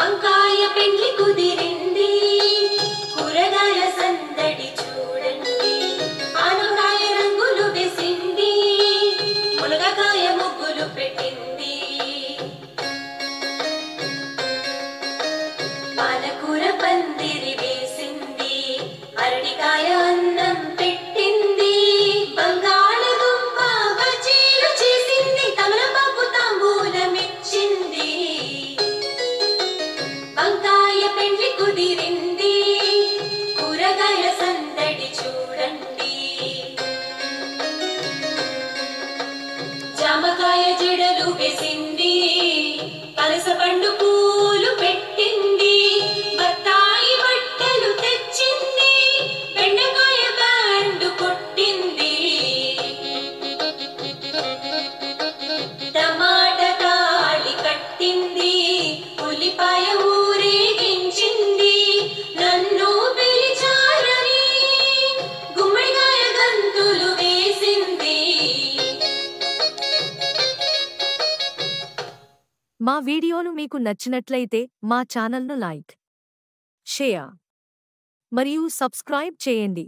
వంకాయ పెండ్లి కుదిరింది, కూరగాయల సందడి చూడండి. ఆనకాయ రంగులు వేసింది, మునగకాయ ముగ్గులు పెట్టింది. పాలకూర పందిరి వేసింది, అరటికాయ అన్నం పెట్టింది. బంగాళదుంప బజ్జీలు చేసింది, తమలపాకు తాంబూలమిచ్చింది. వంకాయ పెండ్లి కుదిరింది, కూరగాయల సందడి చూడండి. జామకాయ జడలు వేసింది, పనస పండు పూలు పెట్టింది. బత్తాయి బట్టలు తెచ్చింది, బెండకాయ బ్యాండ్ కొట్టింది. టమాటా తాళి కట్టింది, ఉల్లిపాయ ఊరేగించింది. నన్ను పిలిచారని గుమ్మడికాయ గంతులు వేసింది. మా వీడియోలు మీకు నచ్చినట్లయితే మా ఛానల్ను లైక్, షేర్ మరియు సబ్స్క్రైబ్ చేయండి.